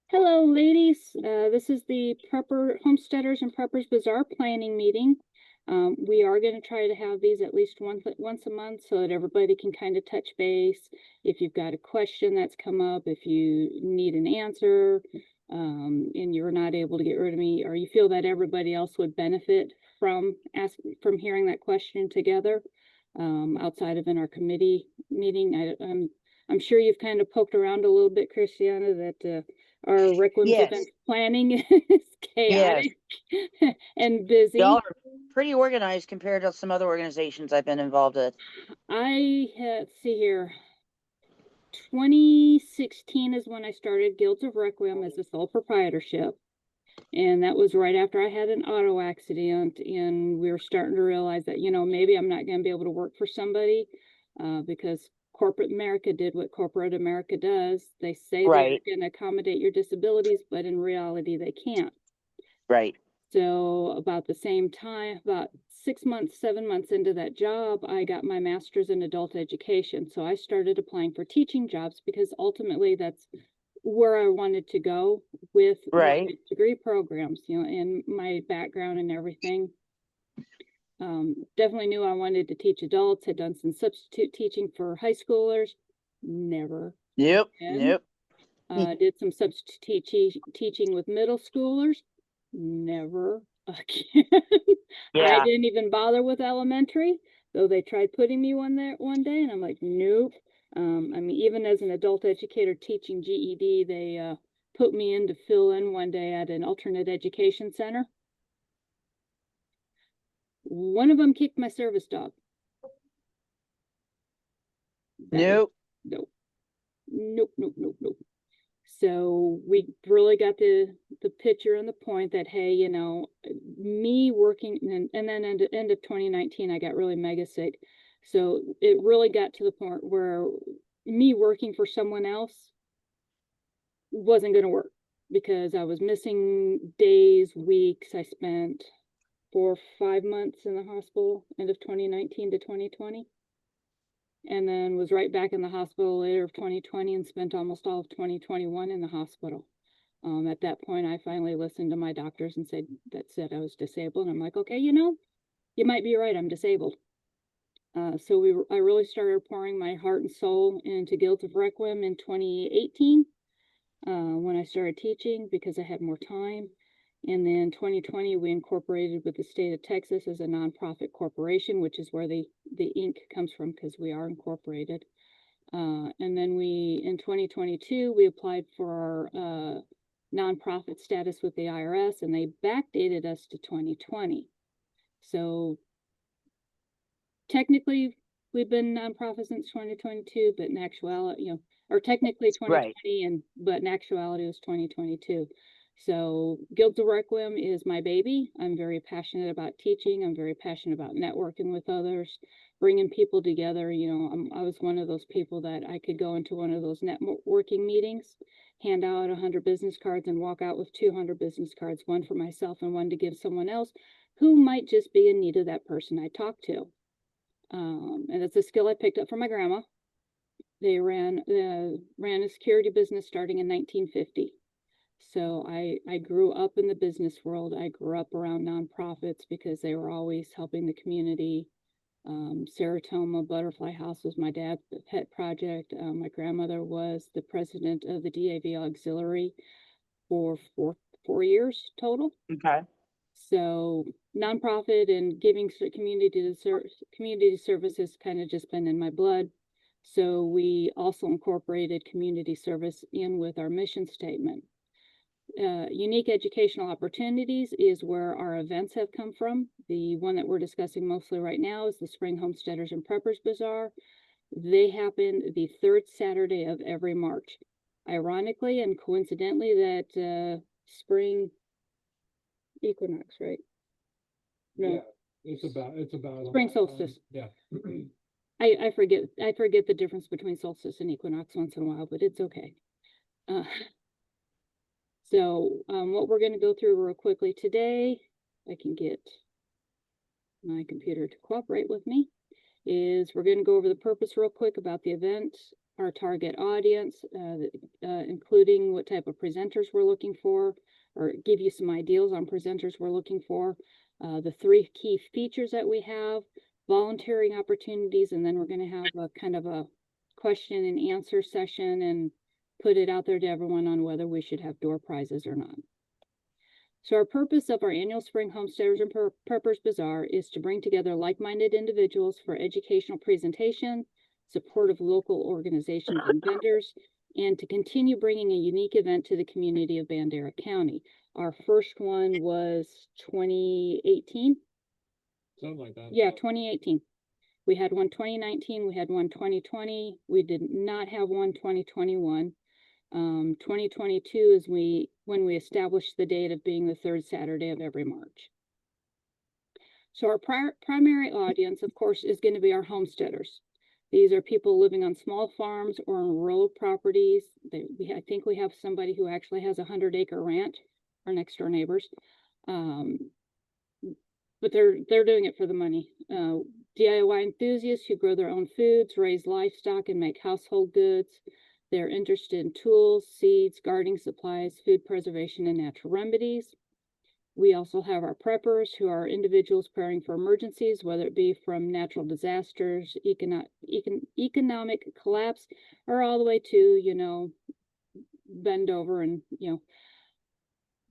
Hello, ladies. This is the Homesteaders and Preppers Bazaar planning meeting. We are going to try to have these at least once a month so that everybody can kind of touch base. If you've got a question that's come up, if you need an answer, and you're not able to get rid of me, or you feel that everybody else would benefit from hearing that question together, outside of in our committee meeting. I'm sure you've kind of poked around a little bit, Christiana, that our Requiem's event planning is chaotic and busy. Y'all are pretty organized compared to some other organizations I've been involved with. Let's see here. 2016 is when I started Guilds of Requiem as a sole proprietorship. And that was right after I had an auto accident, and we were starting to realize that, maybe I'm not going to be able to work for somebody, because corporate America did what corporate America does. They say they're going to accommodate your disabilities, but in reality, they can't. Right. So about the same time, about 7 months into that job, I got my master's in adult education. So I started applying for teaching jobs because ultimately that's where I wanted to go with my degree programs, and my background and everything. Definitely knew I wanted to teach adults, had done some substitute teaching for high schoolers. Never. Yep. Did some substitute teaching with middle schoolers. Never again. I didn't even bother with elementary, though they tried putting me one day, and I'm like, nope. I mean, even as an adult educator teaching GED, they put me in to fill in one day at an alternate education center. One of them kicked my service dog. Nope. So we really got the picture and the point that, hey, me working, and then at the end of 2019, I got really mega sick. So it really got to the point where me working for someone else wasn't going to work because I was missing days, weeks. I spent 4 or 5 months in the hospital, end of 2019 to 2020. And then was right back in the hospital later of 2020 and spent almost all of 2021 in the hospital. At that point, I finally listened to my doctors and said I was disabled. And I'm like, okay, you might be right. I'm disabled. So I really started pouring my heart and soul into Guilds of Requiem in 2018 when I started teaching because I had more time. And then 2020, we incorporated with the state of Texas as a nonprofit corporation, which is where the ink comes from because we are incorporated. And then in 2022, we applied for our nonprofit status with the IRS, and they backdated us to 2020. So technically, we've been nonprofit since 2022, but in actuality, or technically 2020, but in actuality, it was 2022. So Guilds of Requiem is my baby. I'm very passionate about teaching. I'm very passionate about networking with others, bringing people together. I was one of those people that I could go into one of those networking meetings, hand out 100 business cards and walk out with 200 business cards, one for myself and one to give someone else who might just be in need of that person I talked to. And it's a skill I picked up from my grandma. They ran a security business starting in 1950. So I grew up in the business world. I grew up around nonprofits because they were always helping the community. Saratoma Butterfly House was my dad's pet project. My grandmother was the president of the DAV Auxiliary for 4 years total. Okay. So nonprofit and giving community services kind of just been in my blood. So we also incorporated community service in with our mission statement. Unique educational opportunities is where our events have come from. The one that we're discussing mostly right now is the Spring Homesteaders and Preppers Bazaar. They happen the 3rd Saturday of every March. Ironically and coincidentally, that spring equinox, right? No. Yeah, it's about spring solstice. Yeah. I forget the difference between solstice and equinox once in a while, but it's okay. So what we're going to go through real quickly today, if I can get my computer to cooperate with me, is we're going to go over the purpose real quick about the event, our target audience, including what type of presenters we're looking for, or give you some ideas on presenters we're looking for, the 3 key features that we have, volunteering opportunities, and then we're going to have a kind of a question and answer session and put it out there to everyone on whether we should have door prizes or not. So our purpose of our annual Spring Homesteaders and Preppers Bazaar is to bring together like-minded individuals for educational presentation, support of local organizations and vendors, and to continue bringing a unique event to the community of Bandera County. Our first one was 2018. Something like that. Yeah, 2018. We had one 2019, we had one 2020. We did not have one 2021. 2022 is when we established the date of being the 3rd Saturday of every March. So our primary audience, of course, is going to be our homesteaders. These are people living on small farms or on rural properties. I think we have somebody who actually has a 100-acre ranch, our next door neighbors. But they're doing it for the money. DIY enthusiasts who grow their own foods, raise livestock, and make household goods. They're interested in tools, seeds, gardening supplies, food preservation, and natural remedies. We also have our preppers, who are individuals preparing for emergencies, whether it be from natural disasters, economic collapse, or all the way to, bend over and,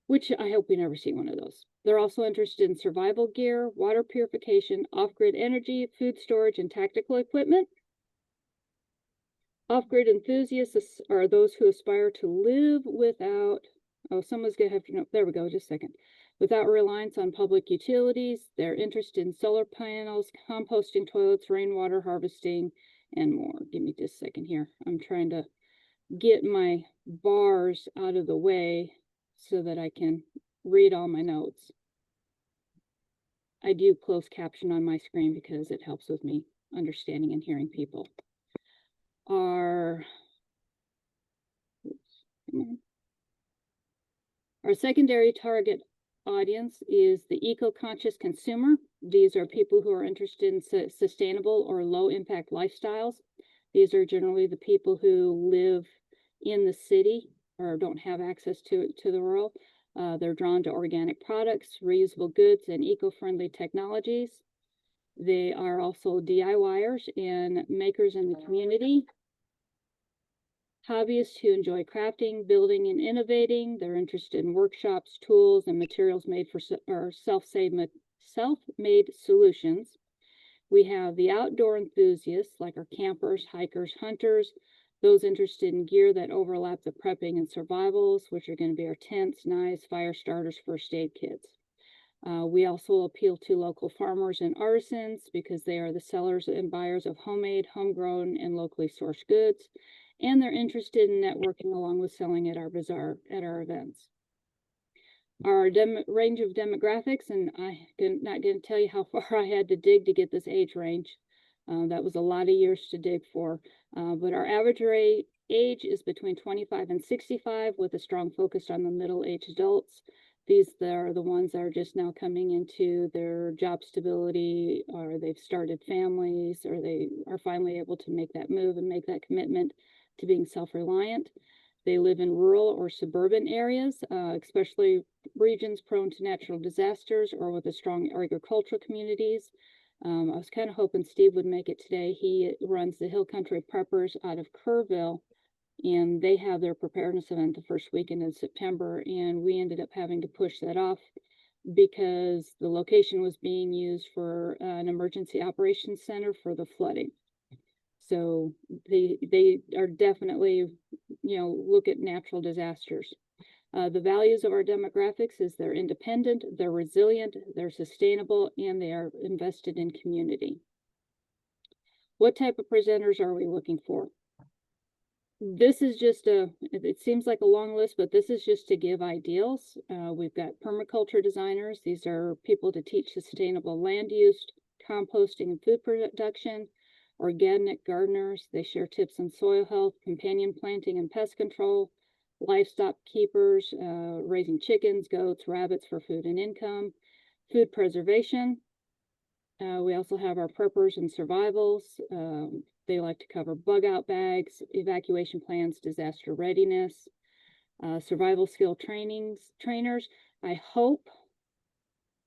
which I hope we never see one of those. They're also interested in survival gear, water purification, off-grid energy, food storage, and tactical equipment. Off-grid enthusiasts are those who aspire to live without, someone's gonna have to know, there we go, just a second. Without reliance on public utilities. They're interested in solar panels, composting toilets, rainwater harvesting, and more. Give me just a second here. I'm trying to get my bars out of the way so that I can read all my notes. I do closed caption on my screen because it helps with me understanding and hearing people. Our secondary target audience is the eco-conscious consumer. These are people who are interested in sustainable or low-impact lifestyles. These are generally the people who live in the city or don't have access to the rural. They're drawn to organic products, reusable goods, and eco-friendly technologies. They are also DIYers and makers in the community. Hobbyists who enjoy crafting, building, and innovating. They're interested in workshops, tools, and materials made for self-made solutions. We have the outdoor enthusiasts, like our campers, hikers, hunters, those interested in gear that overlap the prepping and survivals, which are going to be our tents, knives, fire starters, first aid kits. We also appeal to local farmers and artisans because they are the sellers and buyers of homemade, homegrown, and locally sourced goods. And they're interested in networking along with selling at our bazaar, at our events. Our range of demographics, and I'm not going to tell you how far I had to dig to get this age range. That was a lot of years to dig for. But our average age is between 25 and 65 with a strong focus on the middle-aged adults. These are the ones that are just now coming into their job stability, or they've started families, or they are finally able to make that move and make that commitment to being self-reliant. They live in rural or suburban areas, especially regions prone to natural disasters or with a strong agricultural communities. I was kind of hoping Steve would make it today. He runs the Hill Country Preppers out of Kerrville, and they have their preparedness event the first weekend in September, and we ended up having to push that off because the location was being used for an emergency operations center for the flooding. So they are definitely, look at natural disasters. The values of our demographics is they're independent, they're resilient, they're sustainable, and they are invested in community. What type of presenters are we looking for? This is just it seems like a long list, but this is just to give ideals. We've got permaculture designers. These are people to teach sustainable land use, composting, and food production. Organic gardeners, they share tips on soil health, companion planting, and pest control. Livestock keepers, raising chickens, goats, rabbits for food and income. Food preservation. We also have our preppers and survivals. They like to cover bug out bags, evacuation plans, disaster readiness, survival skill trainers. I hope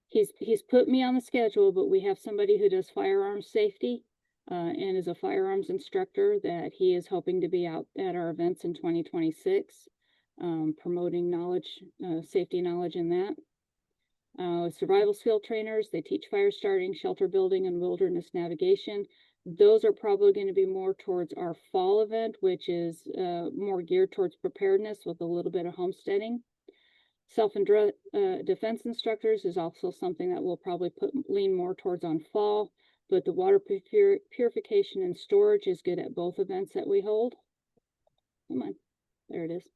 he's put me on the schedule, but we have somebody who does firearms safety and is a firearms instructor that he is hoping to be out at our events in 2026, promoting knowledge, safety knowledge in that. Survival skill trainers, they teach fire starting, shelter building, and wilderness navigation. Those are probably going to be more towards our fall event, which is more geared towards preparedness with a little bit of homesteading. Self-defense instructors is also something that we'll probably lean more towards on fall, but the water purification and storage is good at both events that we hold. Come on, there it is.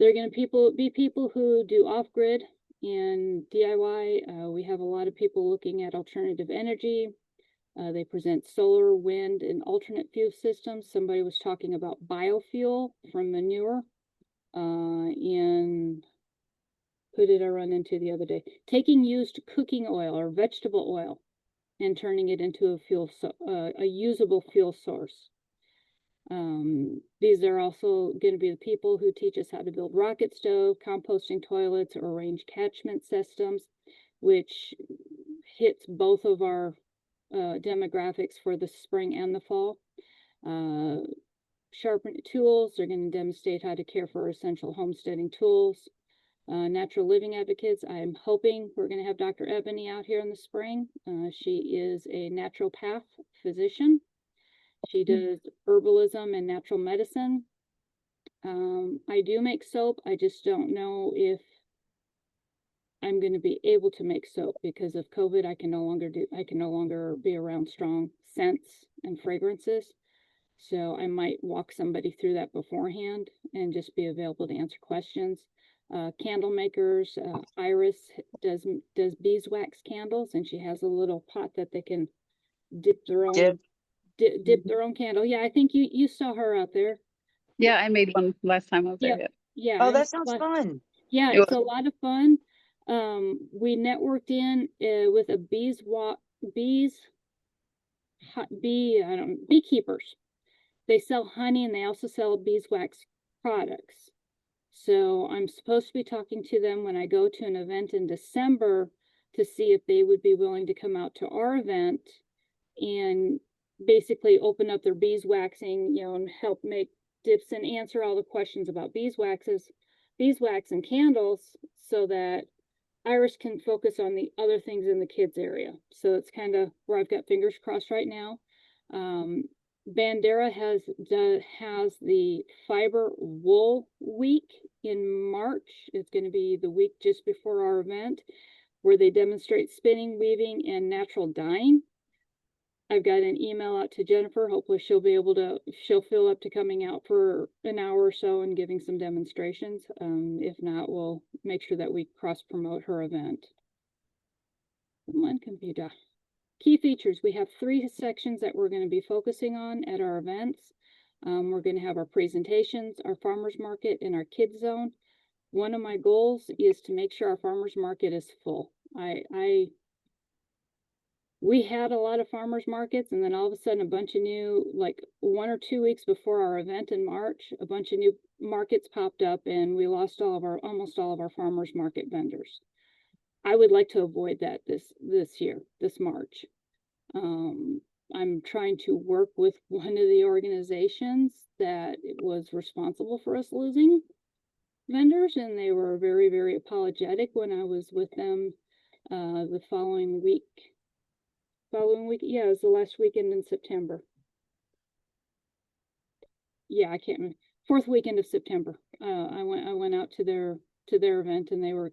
They're going to be people who do off-grid and DIY. We have a lot of people looking at alternative energy. They present solar, wind, and alternate fuel systems. Somebody was talking about biofuel from manure. And who did I run into the other day? Taking used cooking oil or vegetable oil and turning it into a usable fuel source. These are also going to be the people who teach us how to build rocket stove, composting toilets, or arrange catchment systems, which hits both of our demographics for the spring and the fall. Sharpen tools, they're going to demonstrate how to care for essential homesteading tools. Natural living advocates, I'm hoping we're going to have Dr. Ebony out here in the spring. She is a naturopath physician. She does herbalism and natural medicine. I do make soap. I just don't know if I'm going to be able to make soap because of COVID. I can no longer be around strong scents and fragrances. So I might walk somebody through that beforehand and just be available to answer questions. Candle makers, Iris does beeswax candles, and she has a little pot that they can dip their own dip their own candle. Yeah, I think you saw her out there. Yeah, I made one last time I was there. Yeah. Oh, that sounds fun. Yeah, it's a lot of fun. We networked in with a beekeepers. They sell honey and they also sell beeswax products. So I'm supposed to be talking to them when I go to an event in December to see if they would be willing to come out to our event and basically open up their beeswaxing, and help make dips and answer all the questions about beeswax and candles so that Iris can focus on the other things in the kids area. So it's kind of where I've got fingers crossed right now. Bandera has the fiber wool week in March. It's going to be the week just before our event where they demonstrate spinning, weaving, and natural dyeing. I've got an email out to Jennifer. Hopefully she'll feel up to coming out for an hour or so and giving some demonstrations. If not, we'll make sure that we cross promote her event. Come on, computer. Key features. We have 3 sections that we're going to be focusing on at our events. We're going to have our presentations, our farmers market, and our kids zone. One of my goals is to make sure our farmers market is full. We had a lot of farmers markets, and then all of a sudden a bunch of new, like 1 or 2 weeks before our event in March, a bunch of new markets popped up and we lost almost all of our farmers market vendors. I would like to avoid that this March. I'm trying to work with one of the organizations that was responsible for us losing vendors, and they were very, very apologetic when I was with them the following week. Yeah, it was the last weekend in September. Yeah, I can't remember. 4th weekend of September. I went out to their event, and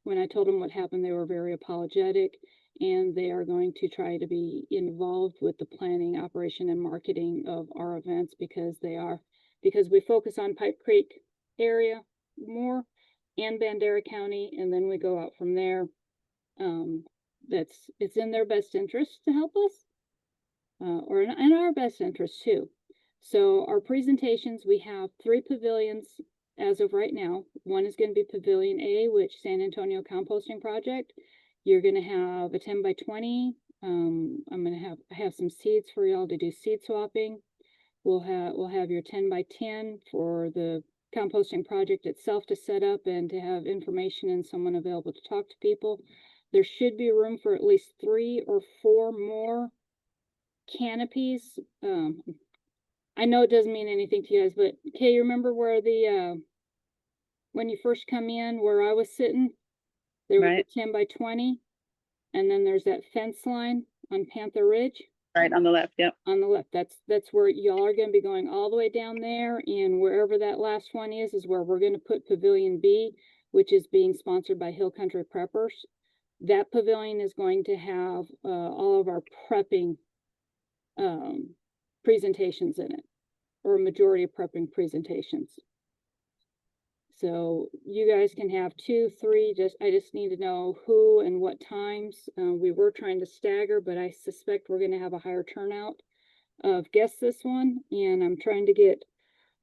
when I told them what happened, they were very apologetic, and they are going to try to be involved with the planning, operation, and marketing of our events because we focus on Pipe Creek area more and Bandera County, and then we go out from there. It's in their best interest to help us, or in our best interest too. So our presentations, we have 3 pavilions as of right now. One is going to be Pavilion A, which San Antonio Composting Project. You're going to have a 10 by 20 I'm gonna have some seeds for y'all to do seed swapping. We'll have your 10 by 10 for the composting project itself to set up and to have information and someone available to talk to people. There should be room for at least 3 or 4 more canopies. I know it doesn't mean anything to you guys, but Kay, you remember where the when you first come in, where I was sitting, there was Right. a 10 by 20, and then there's that fence line on Panther Ridge. Right on the left, yep. On the left, that's where y'all are gonna be going all the way down there, and wherever that last one is where we're gonna put Pavilion B, which is being sponsored by Hill Country Preppers. That pavilion is going to have all of our prepping presentations in it, or a majority of prepping presentations. So you guys can have 2, 3, I just need to know who and what times. We were trying to stagger, but I suspect we're gonna have a higher turnout of guests this one, and I'm trying to get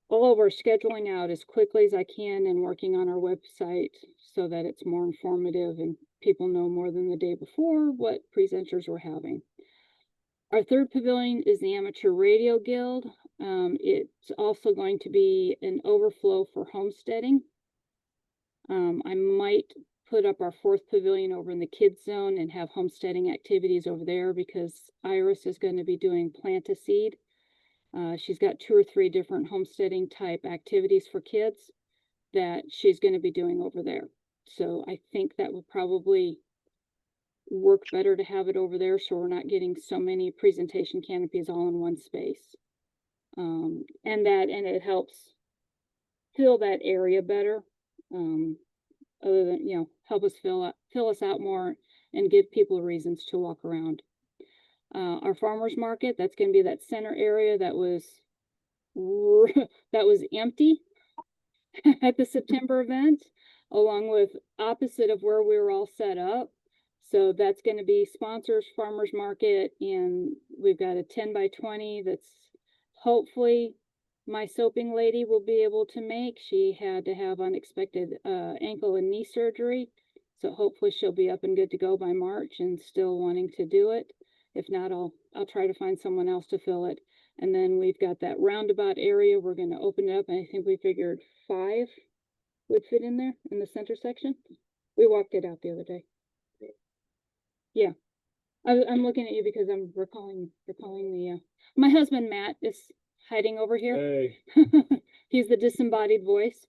all of our scheduling out as quickly as I can and working on our website so that it's more informative and people know more than the day before what presenters we're having. Our third pavilion is the Amateur Radio Guild. It's also going to be an overflow for homesteading. I might put up our fourth pavilion over in the kids zone and have homesteading activities over there because Iris is going to be doing plant a seed. She's got 2 or 3 different homesteading type activities for kids that she's going to be doing over there. So I think that would probably work better to have it over there so we're not getting so many presentation canopies all in one space. And it helps fill that area better. Other than, help us fill us out more and give people reasons to walk around. Our farmers market, that's going to be that center area that was empty at the September event, along with opposite of where we were all set up. So that's going to be sponsors, farmers market, and we've got a 10 by 20 that's hopefully my soaping lady will be able to make. She had to have unexpected ankle and knee surgery, so hopefully she'll be up and good to go by March and still wanting to do it. If not, I'll try to find someone else to fill it. And then we've got that roundabout area. We're going to open it up, and I think we figured 5 would fit in there in the center section. We walked it out the other day. Yeah, I'm looking at you because I'm recalling the my husband Matt is hiding over here. Hey, He's the disembodied voice.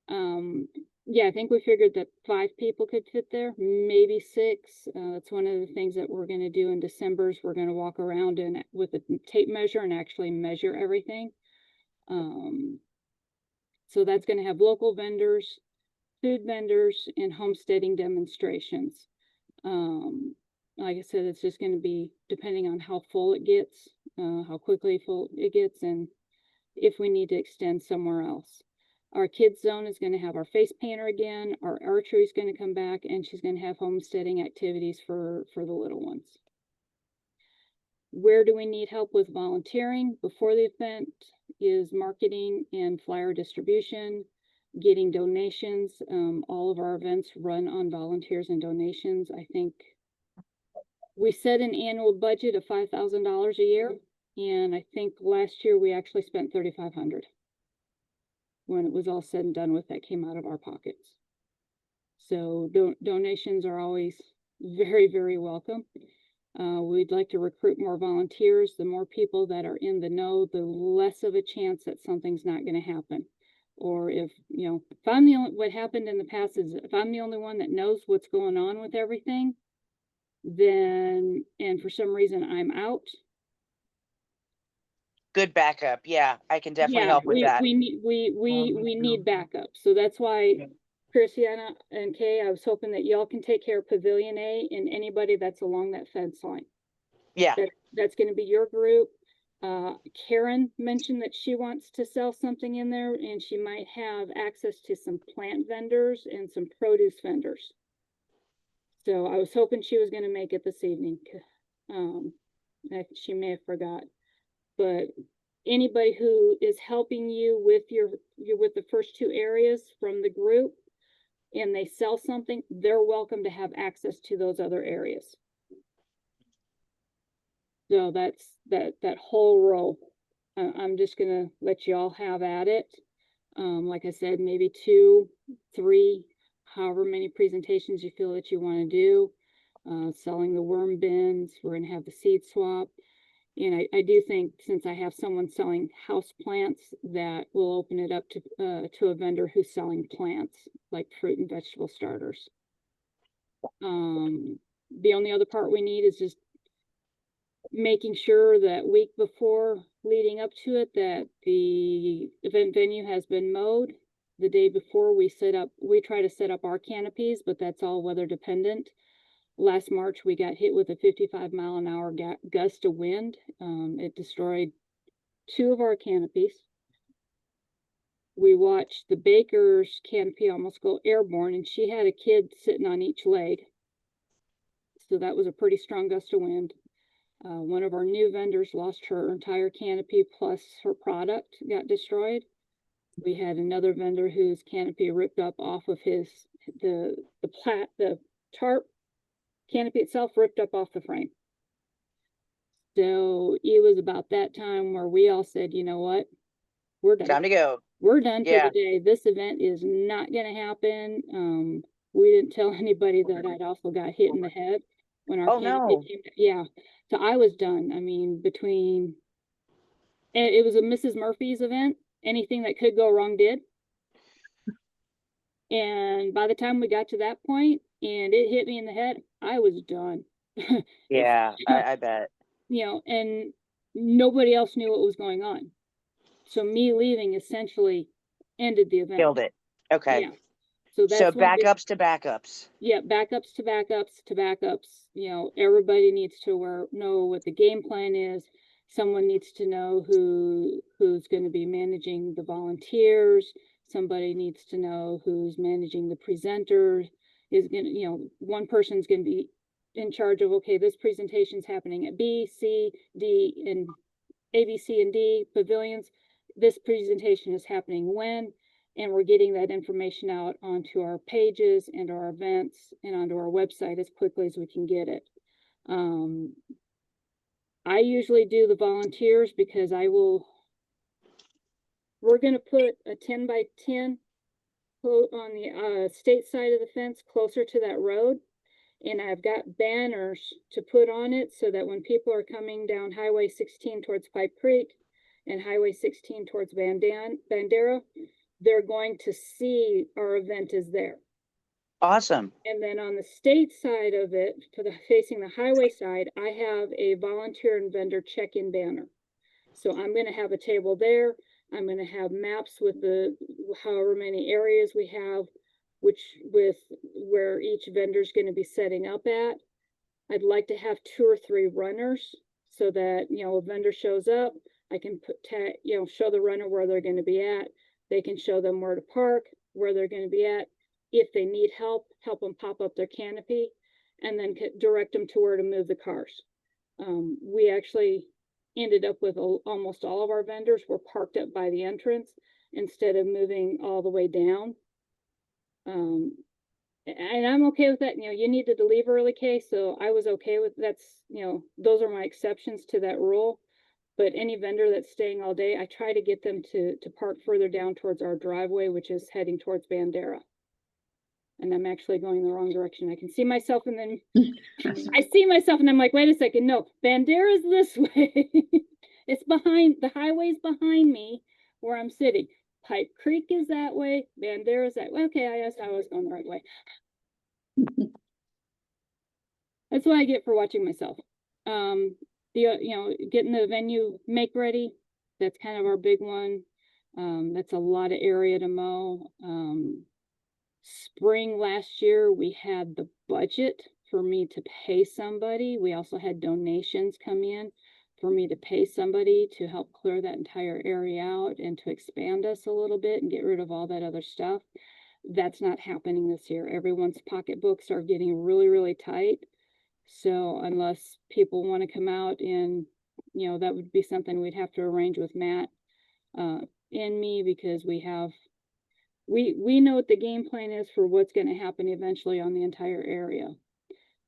Yeah, I think we figured that 5 people could fit there, maybe 6. That's one of the things that we're going to do in December is we're going to walk around and with a tape measure and actually measure everything. So that's going to have local vendors, food vendors, and homesteading demonstrations. Like I said, it's just going to be depending on how full it gets, how quickly full it gets, and if we need to extend somewhere else. Our kids zone is going to have our face painter again. Our archery is going to come back, and she's going to have homesteading activities for the little ones. Where do we need help with volunteering? Before the event is marketing and flyer distribution, getting donations. All of our events run on volunteers and donations. I think we set an annual budget of $5,000 a year, and I think last year we actually spent $3,500. When it was all said and done with, that came out of our pockets. So donations are always very, very welcome. We'd like to recruit more volunteers. The more people that are in the know, the less of a chance that something's not going to happen. Or if I'm the only, what happened in the past is if I'm the only one that knows what's going on with everything, then, and for some reason I'm out. Good backup. Yeah, I can definitely help with that. We need backup. So that's why Christiana and Kay, I was hoping that y'all can take care of Pavilion A and anybody that's along that fence line. Yeah. That's going to be your group. Karen mentioned that she wants to sell something in there, and she might have access to some plant vendors and some produce vendors. So I was hoping she was going to make it this evening. She may have forgot, but anybody who is helping you with with the first 2 areas from the group, and they sell something, they're welcome to have access to those other areas. So that's that whole row. I'm just gonna let you all have at it. Like I said, maybe 2, 3, however many presentations you feel that you want to do. Selling the worm bins, we're gonna have the seed swap. And I do think, since I have someone selling house plants, that will open it up to a vendor who's selling plants, like fruit and vegetable starters. The only other part we need is just making sure that week before leading up to it, that the event venue has been mowed. The day before we try to set up our canopies, but that's all weather dependent. Last March, we got hit with a 55-mile-an-hour gust of wind. It destroyed 2 of our canopies. We watched the baker's canopy almost go airborne, and she had a kid sitting on each leg. So that was a pretty strong gust of wind. One of our new vendors lost her entire canopy, plus her product got destroyed. We had another vendor whose canopy ripped up off of the tarp canopy itself ripped up off the frame. So it was about that time where we all said, you know what, we're done. Time to go. We're done for Yeah. the day. This event is not going to happen. We didn't tell anybody that I'd also got hit in the head when our Oh, canopy no. came. Yeah. So I was done. I mean, it was a Mrs. Murphy's event. Anything that could go wrong did. And by the time we got to that point and it hit me in the head, I was done. Yeah, I bet. You know, and nobody else knew what was going on. So me leaving essentially ended the event. Killed it. Okay. Yeah. So So that's one big, backups to backups. yeah, backups to backups to backups. You know, everybody needs to know what the game plan is. Someone needs to know who's going to be managing the volunteers. Somebody needs to know who's managing the presenters. Is going to, you know, one person's going to be in charge of, okay, this presentation's happening at B, C, D, and A, B, C, and D pavilions. This presentation is happening when, and we're getting that information out onto our pages and our events and onto our website as quickly as we can get it. I usually do the volunteers because we're going to put a 10 by 10 on the state side of the fence closer to that road. And I've got banners to put on it so that when people are coming down Highway 16 towards Pipe Creek and Highway 16 towards Bandera, they're going to see our event is there. Awesome. And then on the state side of it, facing the highway side, I have a volunteer and vendor check-in banner. So I'm going to have a table there. I'm going to have maps with however many areas we have, with where each vendor is going to be setting up at. I'd like to have 2 or 3 runners so that, you know, a vendor shows up, I can show the runner where they're going to be at. They can show them where to park, where they're going to be at. If they need help them pop up their canopy, and then direct them to where to move the cars. We actually ended up with almost all of our vendors were parked up by the entrance instead of moving all the way down. And I'm okay with that. You know, you needed to leave early, Kay, so I was okay with those are my exceptions to that rule. But any vendor that's staying all day, I try to get them to park further down towards our driveway, which is heading towards Bandera. And I'm actually going the wrong direction. I can see myself, and then I see myself and I'm like, wait a second, no, Bandera's this way. It's behind, the highway's behind me where I'm sitting. Pipe Creek is that way, Bandera's that way. Okay, I guess I was going the right way. That's what I get for watching myself. Getting the venue make ready, that's kind of our big one. That's a lot of area to mow. Spring last year, we had the budget for me to pay somebody. We also had donations come in for me to pay somebody to help clear that entire area out and to expand us a little bit and get rid of all that other stuff. That's not happening this year. Everyone's pocketbooks are getting really, really tight. So unless people want to come out and, you know, that would be something we'd have to arrange with Matt and me, because we know what the game plan is for what's going to happen eventually on the entire area.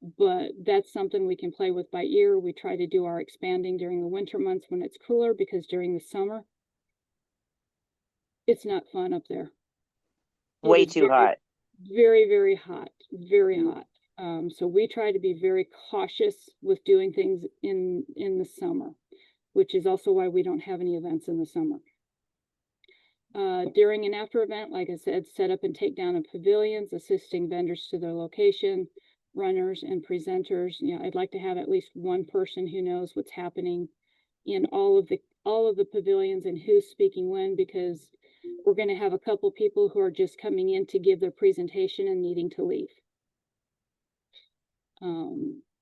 but that's something we can play with by ear. We try to do our expanding during the winter months when it's cooler, because during the summer, it's not fun up there. It Way is too hot. very, very hot, very hot. So we try to be very cautious with doing things in the summer, which is also why we don't have any events in the summer. During and after event, like I said, set up and take down of pavilions, assisting vendors to their location, runners and presenters. You know, I'd like to have at least one person who knows what's happening in all of the pavilions and who's speaking when, because we're going to have a couple people who are just coming in to give their presentation and needing to leave.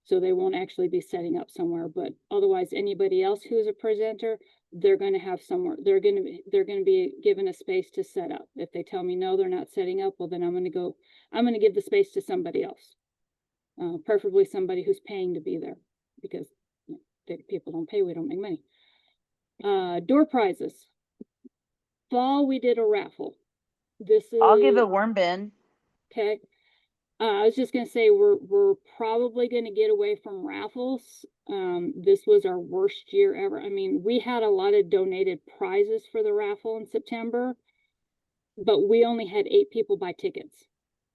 So they won't actually be setting up somewhere, but otherwise anybody else who's a presenter, they're going to have somewhere, they're going to be given a space to set up. If they tell me no, they're not setting up, well, then I'm going to give the space to somebody else. Preferably somebody who's paying to be there, because if people don't pay, we don't make money. Door prizes. Fall, we did a raffle. I'll give a worm bin. Okay. I was just gonna say, we're probably gonna get away from raffles. This was our worst year ever. I mean, we had a lot of donated prizes for the raffle in September, but we only had 8 people buy tickets.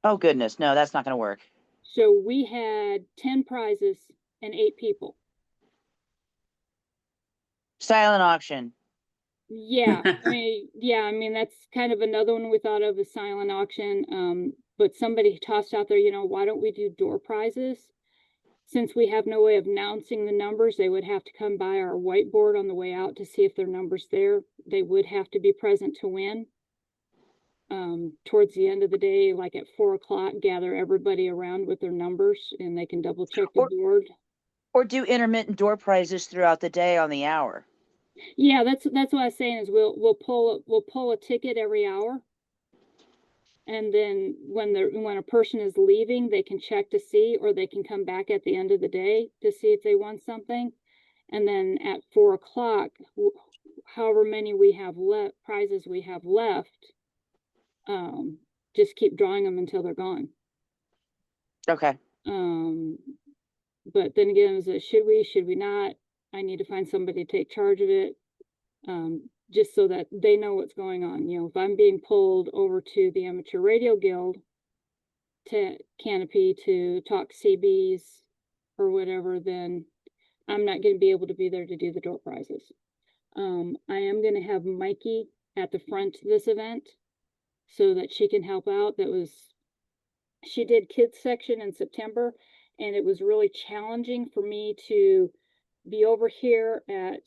Oh goodness, no, that's not going to work. So we had 10 prizes and 8 people. Silent auction. Yeah, I mean, that's kind of another one we thought of, a silent auction. But somebody tossed out there, you know, why don't we do door prizes? Since we have no way of announcing the numbers, they would have to come by our whiteboard on the way out to see if their number's there. They would have to be present to win. Towards the end of the day, like at 4 o'clock, gather everybody around with their numbers and they can double check the board. Or do intermittent door prizes throughout the day on the hour. Yeah, that's what I was saying, is we'll pull a ticket every hour. And then when a person is leaving, they can check to see, or they can come back at the end of the day to see if they won something. And then at 4 o'clock, however many we have left, prizes we have left, just keep drawing them until they're gone. Okay. But then again, is it, should we not? I need to find somebody to take charge of it. Just so that they know what's going on. You know, if I'm being pulled over to the Amateur Radio Guild to Canopy to talk CBs or whatever, then I'm not going to be able to be there to do the door prizes. I am going to have Mikey at the front of this event so that she can help out. She did kids section in September, and it was really challenging for me to be over here at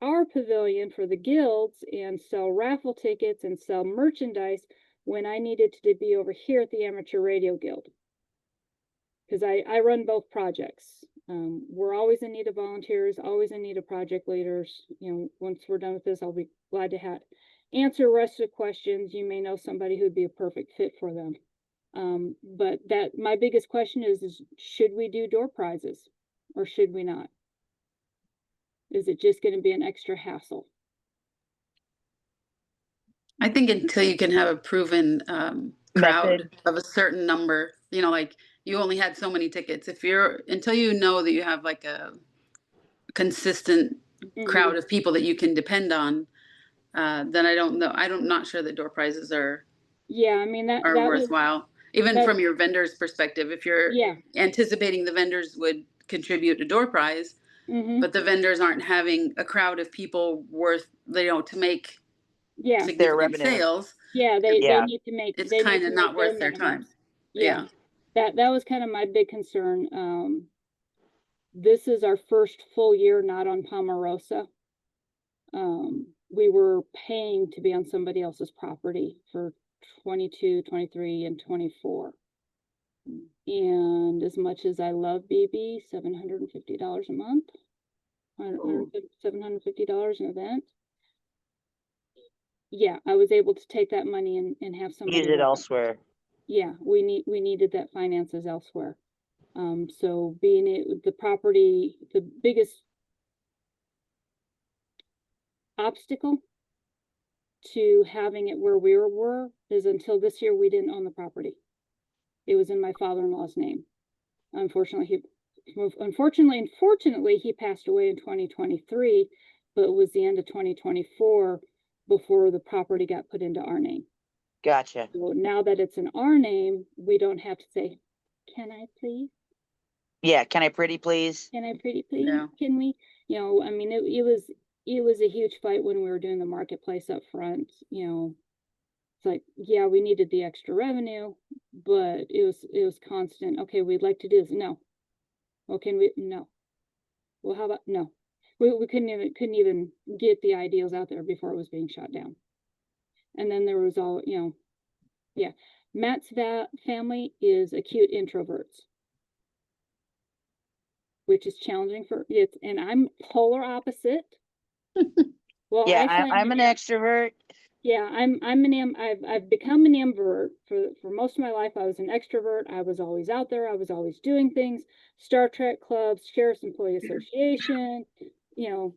our pavilion for the guilds and sell raffle tickets and sell merchandise when I needed to be over here at the Amateur Radio Guild, because I run both projects. We're always in need of volunteers, always in need of project leaders. You know, once we're done with this, I'll be glad to answer the rest of the questions. You may know somebody who'd be a perfect fit for them. But my biggest question is should we do door prizes or should we not? Is it just going to be an extra hassle? I think until you can have a proven crowd of a certain number, you know, like you only had so many tickets. Until you know that you have like a consistent crowd of people that you can depend on, then I don't know. I'm not sure that door prizes are. Yeah, I mean that worthwhile. Even from your vendor's perspective, if you're anticipating the vendors would contribute a door prize, but the vendors aren't having a crowd of people to make significant sales. Yeah, they need to make. It's kind of not worth their time. Yeah, that was kind of my big concern. This is our first full year not on Pomarosa. We were paying to be on somebody else's property for 22, 23, and 24. And as much as I love BB, $750 a month, $750 an event. Yeah, I was able to take that money and have somebody use it elsewhere. Yeah, we needed that finances elsewhere. So the property, the biggest obstacle to having it where we were is until this year we didn't own the property. It was in my father-in-law's name. Unfortunately, he passed away in 2023, but it was the end of 2024 before the property got put into our name. Gotcha. So now that it's in our name, we don't have to say, can I please? Yeah, can I pretty please? Can I pretty please? Yeah. Can we? You know, I mean, it was a huge fight when we were doing the marketplace up front, you know. It's like, yeah, we needed the extra revenue, but it was constant. Okay, we'd like to do this. No. Well, can we? No. Well, how about no? We couldn't even get the ideals out there before it was being shot down. And then there was all, you know, yeah. Matt's family is acute introverts, which is challenging for it. And I'm polar opposite. Well, Yeah, I find I'm an extrovert. yeah, I've become an ambivert for most of my life. I was an extrovert. I was always out there. I was always doing things. Star Trek clubs, Sheriff's Employee Association. You know,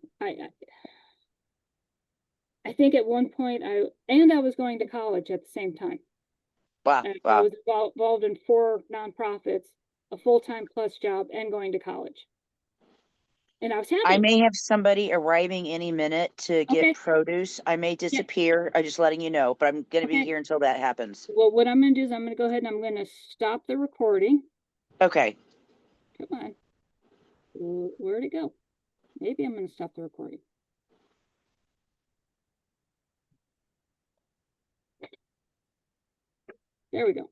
I think at one point I was going to college at the same time. Wow, I wow. was involved in 4 nonprofits, a full-time plus job, and going to college. And I was happy. I may have somebody arriving any minute to get Okay. produce. I may disappear. I'm just letting you know, but I'm going to be Okay. here until that happens. Well, what I'm going to do is I'm going to go ahead and I'm going to stop the recording. Okay. Come on. Where'd it go? Maybe I'm going to stop the recording. There we go.